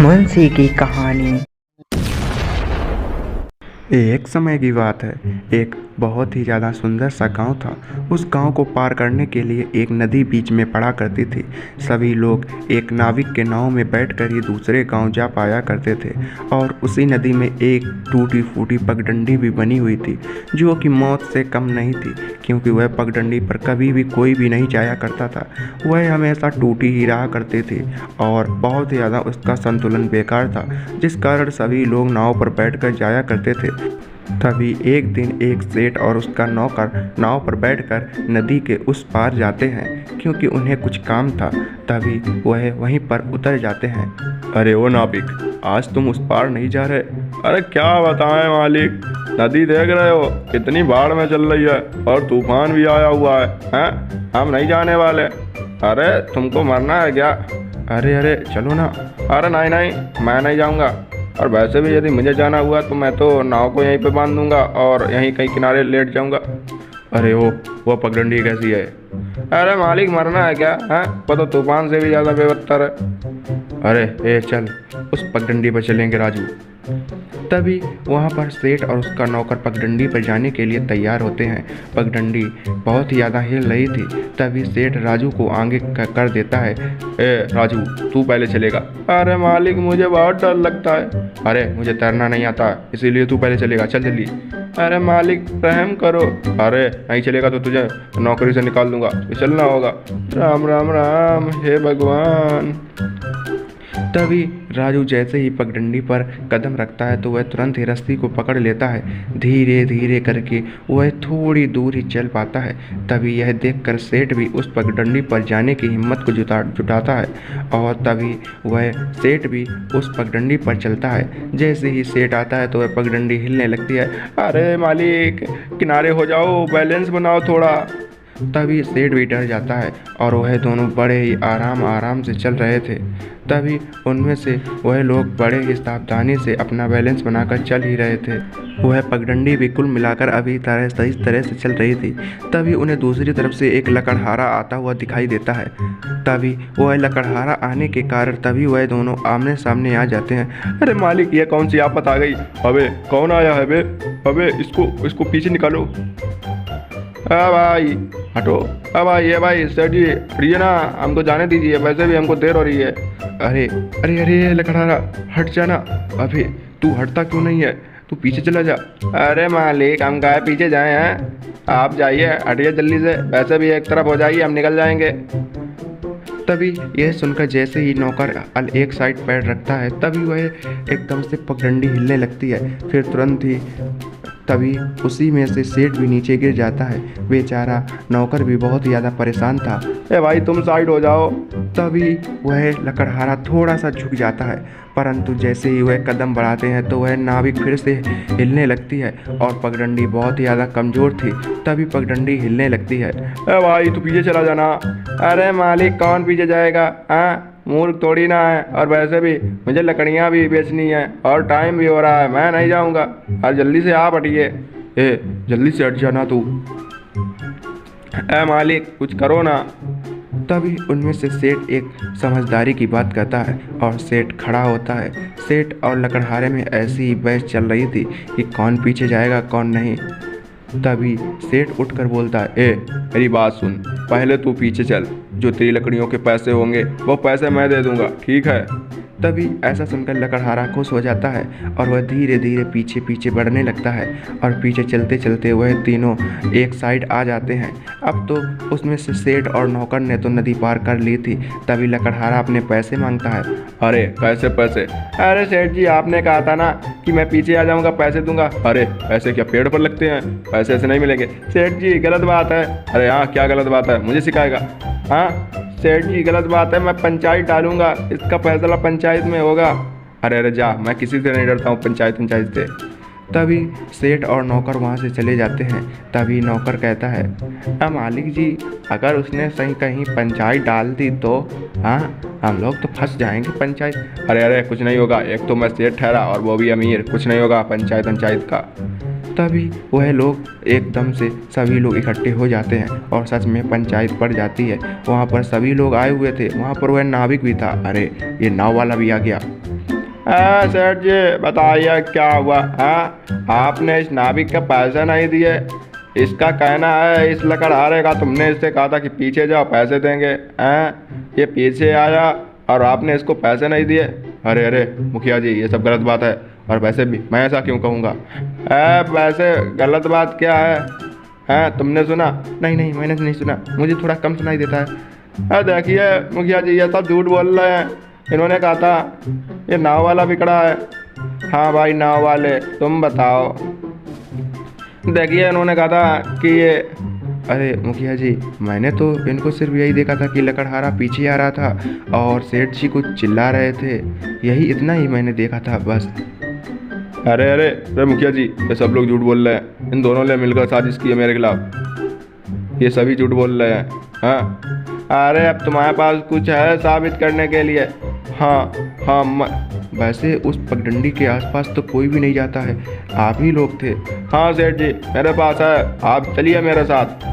मुंशी की कहानी। एक समय की बात है। एक बहुत ही ज़्यादा सुंदर सा गांव था। उस गांव को पार करने के लिए एक नदी बीच में पड़ा करती थी। सभी लोग एक नाविक के नाव में बैठकर ही दूसरे गांव जा पाया करते थे। और उसी नदी में एक टूटी फूटी पगडंडी भी बनी हुई थी, जो कि मौत से कम नहीं थी, क्योंकि वह पगडंडी पर कभी भी कोई भी नहीं जाया करता था। वह हमेशा टूटी ही रहा करती थी और बहुत ज़्यादा उसका संतुलन बेकार था, जिस कारण सभी लोग नाव पर बैठकर जाया करते थे। तभी एक दिन एक सेठ और उसका नौकर नाव पर बैठकर नदी के उस पार जाते हैं, क्योंकि उन्हें कुछ काम था। तभी वह वहीं पर उतर जाते हैं। अरे ओ नाविक, आज तुम उस पार नहीं जा रहे? अरे क्या बताएं मालिक, नदी देख रहे हो कितनी बाढ़ में चल रही है और तूफान भी आया हुआ है? हम नहीं जाने वाले। अरे तुमको मरना है क्या? अरे अरे चलो ना। अरे नहीं नहीं, मैं नहीं जाऊंगा। और वैसे भी यदि मुझे जाना हुआ तो मैं तो नाव को यहीं पे बांध दूंगा और यहीं कहीं किनारे लेट जाऊंगा। अरे वो पगडंडी कैसी है? अरे मालिक, मरना है क्या? वो तो तूफान से भी ज़्यादा बेबत्तर है। अरे ए चल, उस पगडंडी पर चलेंगे राजू। तभी वहाँ पर सेठ और उसका नौकर पगडंडी पर जाने के लिए तैयार होते हैं। पगडंडी बहुत ही ज़्यादा हिल रही थी। तभी सेठ राजू को आगे कर देता है। ए राजू, तू पहले चलेगा। अरे मालिक, मुझे बहुत डर लगता है। अरे मुझे तैरना नहीं आता, इसीलिए तू पहले चलेगा, चल जल्दी। अरे मालिक, रहम करो। अरे नहीं चलेगा तो तुझे नौकरी से निकाल दूंगा, तो चलना होगा। राम राम राम, हे भगवान। तभी राजू जैसे ही पगडंडी पर कदम रखता है तो वह तुरंत ही रस्सी को पकड़ लेता है। धीरे धीरे करके वह थोड़ी दूर ही चल पाता है। तभी यह देखकर सेठ भी उस पगडंडी पर जाने की हिम्मत को जुटाता है और तभी वह सेठ भी उस पगडंडी पर चलता है। जैसे ही सेठ आता है तो वह पगडंडी हिलने लगती है। अरे मालिक, किनारे हो जाओ, बैलेंस बनाओ थोड़ा। तभी सेठ भी डर जाता है और वह दोनों बड़े ही आराम आराम से चल रहे थे। तभी उनमें से वह लोग बड़े ही सावधानी से अपना बैलेंस बनाकर चल ही रहे थे। वह पगडंडी भी कुल मिलाकर अभी इस तरह से चल रही थी। तभी उन्हें दूसरी तरफ से एक लकड़हारा आता हुआ दिखाई देता है। तभी वह लकड़हारा आने के कारण तभी वह दोनों आमने सामने आ जाते हैं। अरे मालिक, ये कौन सी आफत आ गई? अबे कौन आया है बे? अबे इसको पीछे निकालो। भाई हटो। भाई, ये भाई सेठ जी हटिए ना, हमको जाने दीजिए, वैसे भी हमको देर हो रही है। अरे अरे अरे लकड़हारा, हट जाना। अबे तू हटता क्यों नहीं है? तू पीछे चला जा। अरे मालिक, हम काहे पीछे जाए हैं? आप जाइए, हटिए जल्दी से, वैसे भी एक तरफ हो जाइए, हम निकल जाएंगे। तभी यह सुनकर जैसे ही नौकर एक साइड पैर रखता है तभी वह एकदम से पगडंडी हिलने लगती है। फिर तुरंत ही तभी उसी में से सेठ भी नीचे गिर जाता है। बेचारा नौकर भी बहुत ही ज़्यादा परेशान था। ए भाई, तुम साइड हो जाओ। तभी वह लकड़हारा थोड़ा सा झुक जाता है, परंतु जैसे ही वह कदम बढ़ाते हैं तो वह नाविक फिर से हिलने लगती है और पगडंडी बहुत ही ज़्यादा कमज़ोर थी। तभी पगडंडी हिलने लगती है। ए भाई, तू पीछे चला जाना। अरे मालिक, कौन पीछे जाएगा? मूर्ख थोड़ी ना है, और वैसे भी मुझे लकड़ियाँ भी बेचनी है और टाइम भी हो रहा है, मैं नहीं जाऊँगा। और जल्दी से आप हटिए। ए जल्दी से हट जाना तू। ए मालिक, कुछ करो ना। तभी उनमें से सेठ एक समझदारी की बात कहता है और सेठ खड़ा होता है। सेठ और लकड़हारे में ऐसी ही बहस चल रही थी कि कौन पीछे जाएगा कौन नहीं। तभी सेठ उठकर बोलता है, ए मेरी बात सुन, पहले तू पीछे चल, जो तेरी लकड़ियों के पैसे होंगे वो पैसे मैं दे दूंगा, ठीक है? तभी ऐसा सुनकर लकड़हारा खुश हो जाता है और वह धीरे धीरे पीछे पीछे बढ़ने लगता है और पीछे चलते चलते वह तीनों एक साइड आ जाते हैं। अब तो उसमें से सेठ और नौकर ने तो नदी पार कर ली थी। तभी लकड़हारा अपने पैसे मांगता है। अरे पैसे पैसे? अरे सेठ जी, आपने कहा था ना कि मैं पीछे आ जाऊंगा, पैसे दूंगा। अरे पैसे क्या पेड़ पर लगते हैं? पैसे ऐसे नहीं मिलेंगे। सेठ जी गलत बात है। अरे हाँ, क्या गलत बात है? मुझे सिखाएगा? हाँ सेठ जी, गलत बात है, मैं पंचायत डालूंगा, इसका फैसला पंचायत में होगा। अरे जा, मैं किसी से नहीं डरता हूँ पंचायत से। तभी सेठ और नौकर वहाँ से चले जाते हैं। तभी नौकर कहता है, मालिक जी, अगर उसने सही कहीं पंचायत डाल दी तो हम लोग तो फंस जाएंगे पंचायत। अरे अरे, कुछ नहीं होगा, एक तो मैं सेठ ठहरा और वो भी अमीर, कुछ नहीं होगा पंचायत का। तभी वह लोग एकदम से सभी लोग इकट्ठे हो जाते हैं और सच में पंचायत पड़ जाती है। वहाँ पर सभी लोग आए हुए थे, वहाँ पर वह नाविक भी था। अरे ये नाव वाला भी आ गया। सेठ जी बताइए क्या हुआ। हाँ, आपने इस नाविक का पैसे नहीं दिए। इसका कहना है इस लकड़हारे का तुमने इससे कहा था कि पीछे जाओ पैसे देंगे। हैं, ये पीछे आया और आपने इसको पैसे नहीं दिए। अरे अरे मुखिया जी, ये सब गलत बात है। और वैसे भी मैं ऐसा क्यों कहूँगा। वैसे गलत बात क्या है। हैं, तुमने सुना? नहीं नहीं, मैंने नहीं सुना, मुझे थोड़ा कम सुनाई देता है। देखिए मुखिया जी, ये सब झूठ बोल रहे हैं। इन्होंने कहा था ये नाव वाला बिगड़ा है। हाँ भाई, नाव वाले तुम बताओ। देखिए इन्होंने कहा था कि ये। अरे मुखिया जी, मैंने तो इनको सिर्फ यही देखा था कि लकड़हारा पीछे आ रहा था और सेठ जी कुछ चिल्ला रहे थे, यही इतना ही मैंने देखा था बस। अरे अरे अरे मुखिया जी, ये सब लोग झूठ बोल रहे हैं। इन दोनों ने मिलकर साजिश की है मेरे खिलाफ। ये सभी झूठ बोल रहे हैं। हाँ, अरे अब तुम्हारे पास कुछ है साबित करने के लिए? हाँ हाँ, वैसे उस पगडंडी के आसपास तो कोई भी नहीं जाता है, आप ही लोग थे। हाँ सेठ जी, मेरे पास है, आप चलिए मेरे साथ।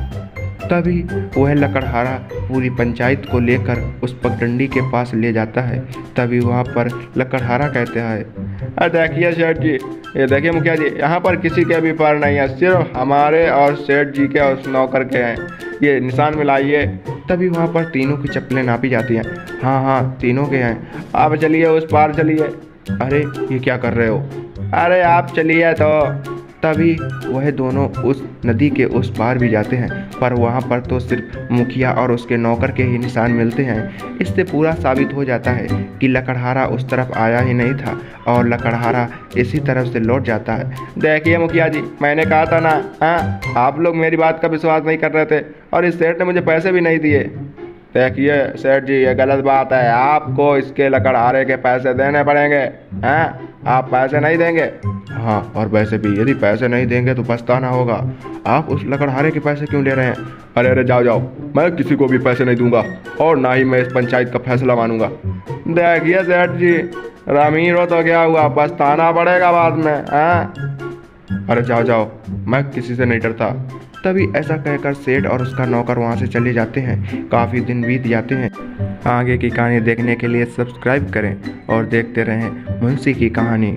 तभी वह लकड़हारा पूरी पंचायत को लेकर उस पगडंडी के पास ले जाता है। तभी वहाँ पर लकड़हारा कहते हैं, अरे देखिए सेठ जी, ये देखिए मुखिया जी, यहाँ पर किसी के भी पैर नहीं है, सिर्फ हमारे और सेठ जी के और उस नौकर के हैं। ये निशान मिलाइए। तभी वहाँ पर तीनों की चप्पलें नापी जाती हैं। हाँ हाँ, तीनों के हैं। आप चलिए उस पार चलिए। अरे ये क्या कर रहे हो? अरे आप चलिए तो। तभी वह दोनों उस नदी के उस पार भी जाते हैं, पर वहाँ पर तो सिर्फ मुखिया और उसके नौकर के ही निशान मिलते हैं। इससे पूरा साबित हो जाता है कि लकड़हारा उस तरफ आया ही नहीं था और लकड़हारा इसी तरफ से लौट जाता है। देखिए मुखिया जी, मैंने कहा था ना। हाँ, आप लोग मेरी बात का विश्वास नहीं कर रहे थे और इस सेठ ने मुझे पैसे भी नहीं दिए। देखिए सेठ जी, ये गलत बात है। आपको इसके लकड़हारे के पैसे देने पड़ेंगे। हैं, आप पैसे नहीं देंगे? हाँ, और वैसे भी यदि पैसे नहीं देंगे तो पछताना होगा। आप उस लकड़हारे के पैसे क्यों ले रहे हैं? अरे अरे जाओ जाओ, मैं किसी को भी पैसे नहीं दूंगा और ना ही मैं इस पंचायत का फैसला मानूंगा। देखिए सेठ जी, अमीर हो तो क्या हुआ, पछताना पड़ेगा बाद में। हैं, अरे जाओ जाओ, मैं किसी से नहीं डरता। तभी ऐसा कहकर सेठ और उसका नौकर वहाँ से चले जाते हैं। काफ़ी दिन बीत जाते हैं। आगे की कहानी देखने के लिए सब्सक्राइब करें और देखते रहें मुंशी की कहानी।